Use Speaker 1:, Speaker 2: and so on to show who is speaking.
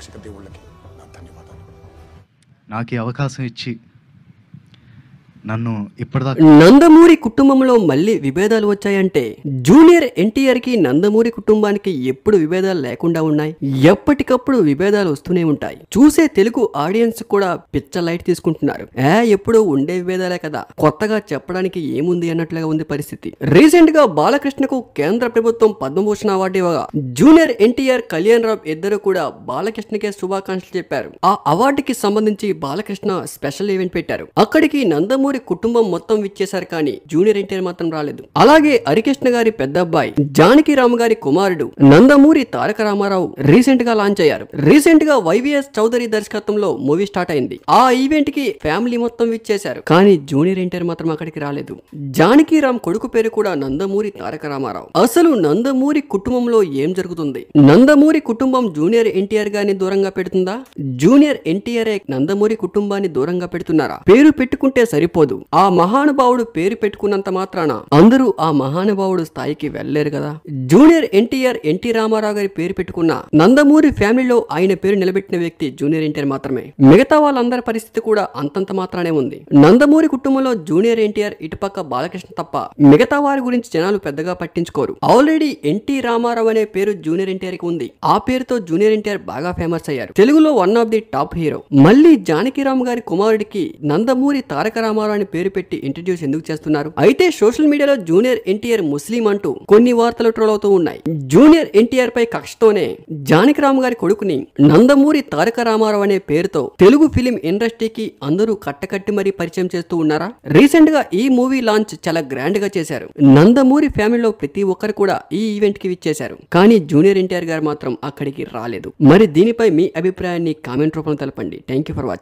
Speaker 1: ప్రేక్షక దేవుళ్ళకి నా ధన్యవాదాలు.
Speaker 2: నాకు ఈ అవకాశం ఇచ్చి నన్ను ఇప్పటిదాకా
Speaker 3: నందమూరి కుటుంబంలో మళ్ళీ విభేదాలు వచ్చాయంటే జూనియర్ ఎన్టీఆర్ కి నందమూరి కుటుంబానికి ఎప్పుడు విభేదాలు లేకుండా ఉన్నాయి. ఎప్పటికప్పుడు విభేదాలు వస్తూనే ఉంటాయి. చూసే తెలుగు ఆడియన్స్ కూడా పిచ్చ లైట్ తీసుకుంటున్నారు. ఎప్పుడూ ఉండే విభేదాలే కదా, కొత్తగా చెప్పడానికి ఏముంది అన్నట్లుగా ఉంది పరిస్థితి. రీసెంట్ గా బాలకృష్ణకు కేంద్ర ప్రభుత్వం పద్మభూషణ అవార్డు ఇవ్వగా జూనియర్ ఎన్టీఆర్, కళ్యాణ్ రామ్ ఇద్దరు కూడా బాలకృష్ణకే శుభాకాంక్షలు చెప్పారు. ఆ అవార్డుకి సంబంధించి బాలకృష్ణ స్పెషల్ ఈవెంట్ పెట్టారు. అక్కడికి నందమూరి కుటుంబం మొత్తం విచ్చేశారు, కానీ జూనియర్ ఎన్టీఆర్ మాత్రం రాలేదు. అలాగే హరికృష్ణ గారి పెద్ద అబ్బాయి జానకి రామ్ గారి కుమారుడు నందమూరి తారక రామారావు రీసెంట్ గా లాంచ్ అయ్యారు. రీసెంట్ గా వైవిఎస్ చౌదరి దర్శకత్వంలో మూవీ స్టార్ట్ అయింది. ఆ ఈవెంట్ కి ఫ్యామిలీ మొత్తం విచ్చేశారు, కానీ జూనియర్ ఎన్టీఆర్ మాత్రం అక్కడికి రాలేదు. జానకి రామ్ కొడుకు పేరు కూడా నందమూరి తారక రామారావు. అసలు నందమూరి కుటుంబంలో ఏం జరుగుతుంది? నందమూరి కుటుంబం జూనియర్ ఎన్టీఆర్ గారిని దూరంగా పెడుతుందా? జూనియర్ ఎన్టీఆర్ నందమూరి కుటుంబాన్ని దూరంగా పెడుతున్నారా? పేరు పెట్టుకుంటే సరిపోదు. ఆ మహానుభావుడు పేరు పెట్టుకున్నంత మాత్రాన అందరూ ఆ మహానుభావుడు స్థాయికి వెళ్ళలేరు కదా. జూనియర్ ఎన్టీఆర్, ఎన్టీ రామారావు గారి పేరు పెట్టుకున్న నందమూరి ఫ్యామిలీలో ఆయన పేరు నిలబెట్టిన వ్యక్తి జూనియర్ ఎన్టీఆర్ మాత్రమే. మిగతా వాళ్ళందరి పరిస్థితి కూడా అంతంత మాత్రానే ఉంది. నందమూరి కుటుంబంలో జూనియర్ ఎన్టీఆర్, ఇటుపక్క బాలకృష్ణ తప్ప మిగతా వారి గురించి జనాలు పెద్దగా పట్టించుకోరు. ఆల్రెడీ ఎన్టీ రామారావు అనే పేరు జూనియర్ ఎన్టీఆర్ కి ఉంది. ఆ పేరుతో జూనియర్ ఎన్టీఆర్ బాగా ఫేమస్ అయ్యారు. తెలుగులో one of the top hero. మళ్ళీ జానకిరామ్ గారి కుమారుడికి నందమూరి తారక రామారావు అని పేరు పెట్టి ఇంట్రడ్యూస్ ఎందుకు చేస్తున్నారు? అయితే సోషల్ మీడియాలో జూనియర్ ఎన్టీఆర్ ముస్లిం అంటూ కొన్ని వార్తలు ట్రోల్ అవుతూ ఉన్నాయి. జూనియర్ ఎన్టీఆర్ పై కక్షతోనే జానకిరామ్ గారి కొడుకుని నందమూరి తారక రామారావు అనే పేరుతో తెలుగు ఫిలిం ఇండస్ట్రీకి అందరూ కట్టకట్టి మరీ పరిచయం చేస్తూ ఉన్నారా? రీసెంట్ గా ఈ మూవీ లాంచ్ చాలా గ్రాండ్ గా చేశారు. నందమూరి ఫ్యామిలీలో ప్రతి ఒక్కరు కూడా ఈ ఈవెంట్ కి విచ్చేశారు, కానీ జూనియర్ ఎన్టీఆర్ గారు మాత్రం అక్కడికి రాలేదు. మరి దీనిపై మీ అభిప్రాయాన్ని కామెంట్ రూపంలో తెలపండి. Thank you for watching.